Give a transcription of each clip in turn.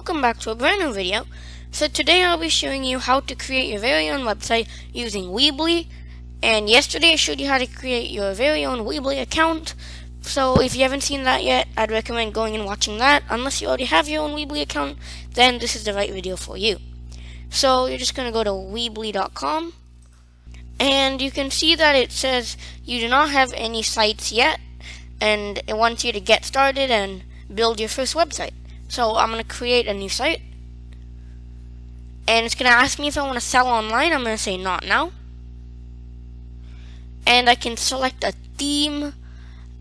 welcome back to a brand new video. So today I'll be showing you how to create your very own website using Weebly. And yesterday I showed you how to create your very own Weebly account. So if you haven't seen that yet, I'd recommend going and watching that. Unless you already have your own Weebly account, then this is the right video for you. So you're just going to go to Weebly.com. And you can see that it says you do not have any sites yet. And it wants you to get started and build your first website. So I'm going to create a new site. And it's going to ask me if I want to sell online. I'm going to say not now. And I can select a theme.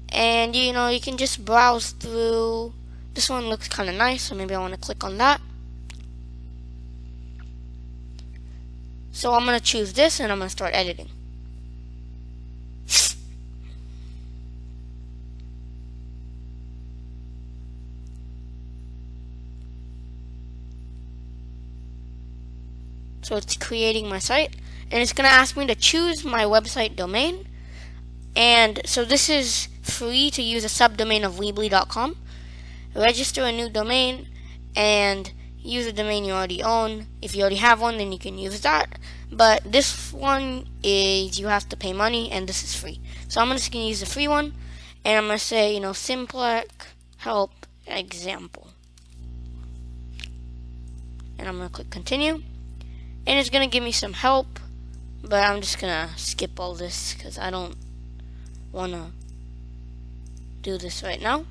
And you can just browse through. This one looks kind of nice, so maybe I want to click on that. So I'm going to choose this and I'm going to start editing. So it's creating my site, and it's going to ask me to choose my website domain. And so this is free to use a subdomain of Weebly.com. Register a new domain and use a domain you already own. If you already have one, then you can use that. But this one is you have to pay money, and this is free. So I'm just going to use the free one, and I'm going to say, Simplech help example. And I'm going to click continue. And it's going to give me some help, but I'm just going to skip all this because I don't want to do this right now.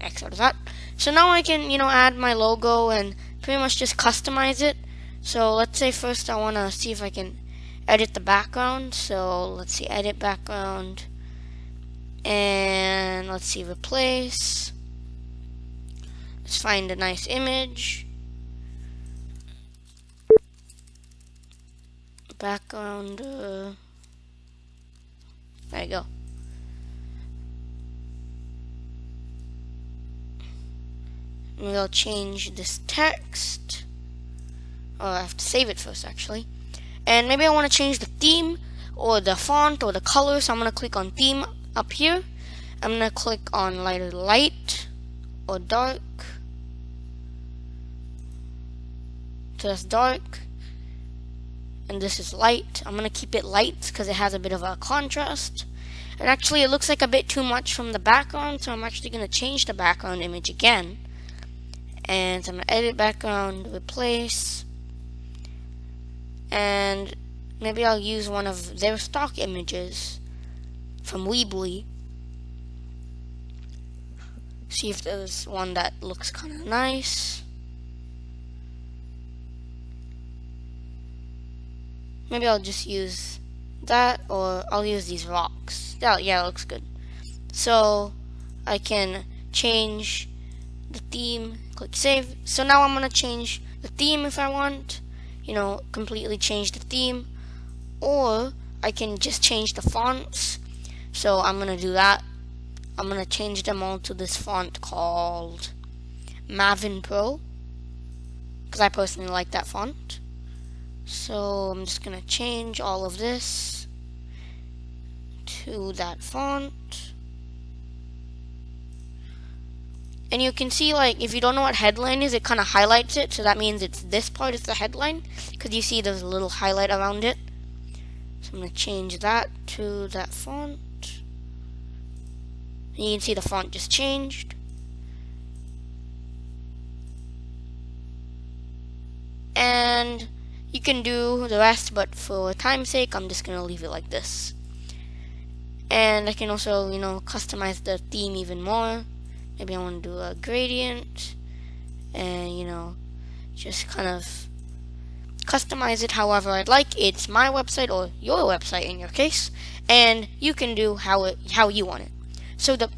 X out of that. So now I can, add my logo and pretty much just customize it. So let's say first I want to see if I can edit the background. So let's see, edit background. And let's see, replace. Let's find a nice image. Background, there you go. Maybe I'll change this text. Oh, I have to save it first actually. And maybe I want to change the theme or the font or the color, so I'm going to click on theme up here. I'm going to click on either light or dark. So that's dark. And this is light. I'm going to keep it light because it has a bit of a contrast. And actually it looks like a bit too much from the background, so I'm actually going to change the background image again. And so I'm going to edit background, replace. And maybe I'll use one of their stock images from Weebly. See if there's one that looks kind of nice. Maybe I'll just use that, or I'll use these rocks. Yeah, it looks good. So I can change the theme, click save. So now I'm going to change the theme if I want, completely change the theme. Or I can just change the fonts. So I'm going to do that. I'm going to change them all to this font called Maven Pro, because I personally like that font. So I'm just going to change all of this to that font. And you can see, if you don't know what headline is, it kind of highlights it. So that means it's this part is the headline, because you see there's a little highlight around it. So I'm going to change that to that font. And you can see the font just changed. And you can do the rest, but for time's sake, I'm just going to leave it like this. And I can also, customize the theme even more. Maybe I want to do a gradient and, just kind of customize it however I'd like. It's my website or your website in your case, and you can do how you want it. So the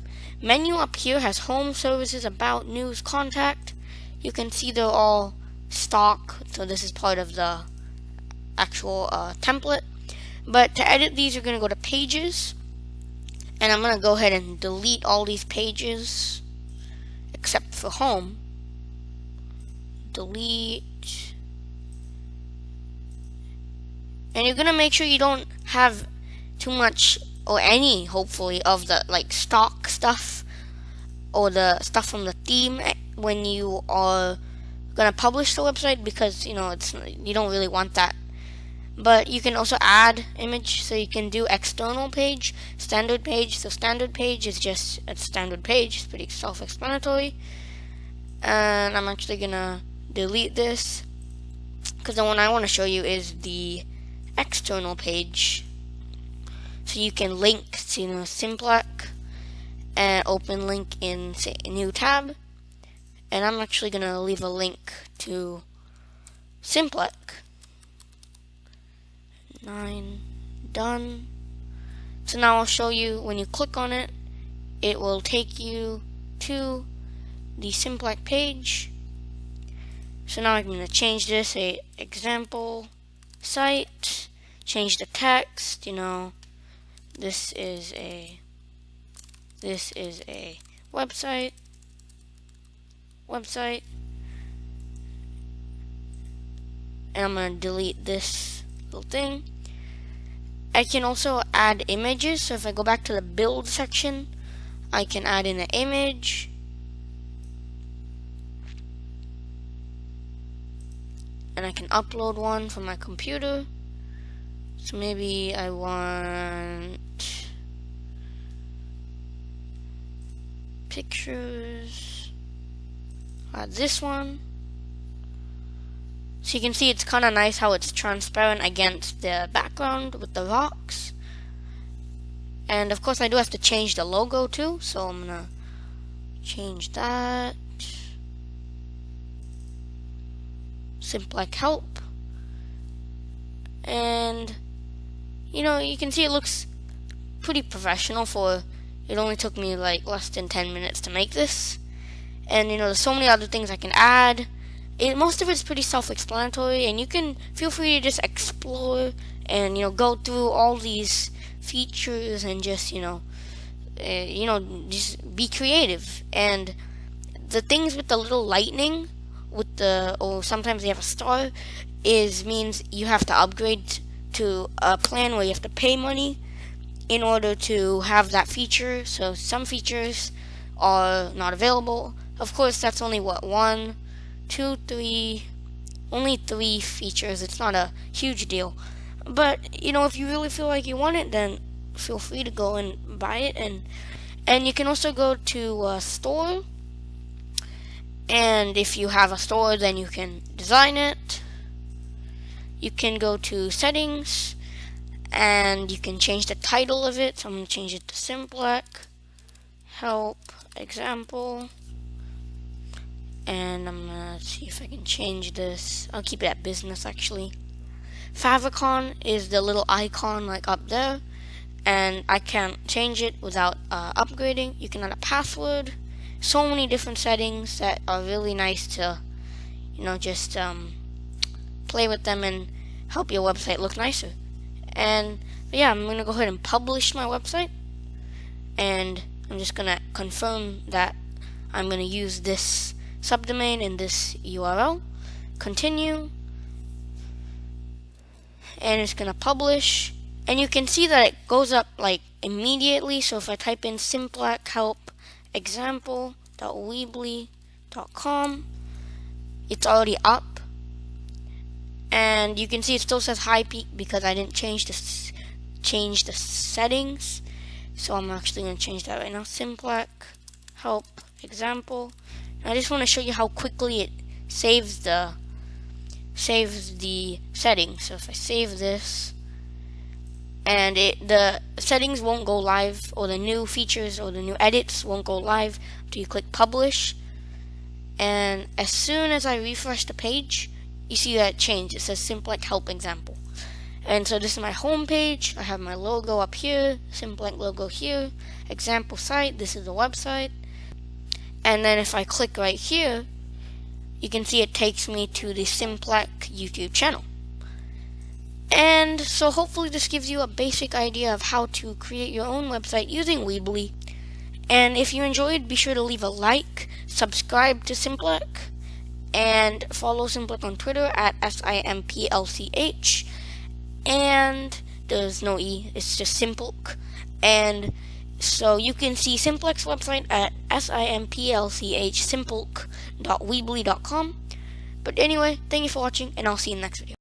menu up here has home, services, about, news, contact. You can see they're all stock, so this is part of the actual template. But to edit these, you're going to go to pages, and I'm going to go ahead and delete all these pages except for home. Delete. And you're going to make sure you don't have too much or any, hopefully, of the stock stuff or the stuff from the theme when you are gonna publish the website, because you don't really want that. But you can also add image, so you can do external page, standard page. So standard page is just a standard page. It's pretty self-explanatory. And I'm actually gonna delete this, because the one I want to show you is the external page. So you can link to Simplech and open link in, say, a new tab. And I'm actually gonna leave a link to Simplech. 9, done. So now I'll show you, when you click on it, it will take you to the Simplech page. So now I'm going to change this, a example site, change the text, this is a website, and I'm going to delete this little thing. I can also add images, so if I go back to the build section, I can add in an image. And I can upload one from my computer. So maybe I want pictures. Add this one. So you can see it's kind of nice how it's transparent against the background with the rocks. And of course I do have to change the logo too, so I'm gonna change that. Simplech help. And you can see it looks pretty professional for it only took me like less than 10 minutes to make this. And there's so many other things I can add. Most of it's pretty self-explanatory, and you can feel free to just explore and go through all these features and just just be creative. And the things with the little lightning or sometimes they have a star means you have to upgrade to a plan where you have to pay money in order to have that feature. So some features are not available. Of course, that's only only 3 features. It's not a huge deal. But if you really feel like you want it, then feel free to go and buy it. And you can also go to a store. And if you have a store, then you can design it. You can go to settings, and you can change the title of it. So I'm going to change it to Simplech help example. And I'm going to see if I can change this. I'll keep it at business, actually. Favicon is the little icon like up there. And I can't change it without upgrading. You can add a password. So many different settings that are really nice to, just play with them and help your website look nicer. And yeah, I'm going to go ahead and publish my website. And I'm just going to confirm that I'm going to use this subdomain in this URL. Continue. And it's going to publish. And you can see that it goes up like immediately. So if I type in Simplech help example.weebly.com, it's already up. And you can see it still says high peak because I didn't change the settings. So I'm actually going to change that right now. Simplech help example. And I just want to show you how quickly it saves the settings. So if I save this, and the settings won't go live, or the new features or the new edits won't go live until you click publish. And as soon as I refresh the page, you see that it changed. It says Simplech help example. And so this is my home page. I have my logo up here, Simplech logo here, example site. This is the website. And then if I click right here, you can see it takes me to the Simplech YouTube channel. And so hopefully this gives you a basic idea of how to create your own website using Weebly. And if you enjoyed, be sure to leave a like, subscribe to Simplech, and follow Simplech on Twitter at SIMPLCH. And there's no E, it's just Simplech. And So you can see Simplech's website at simplech.weebly.com. But anyway, thank you for watching, and I'll see you in the next video.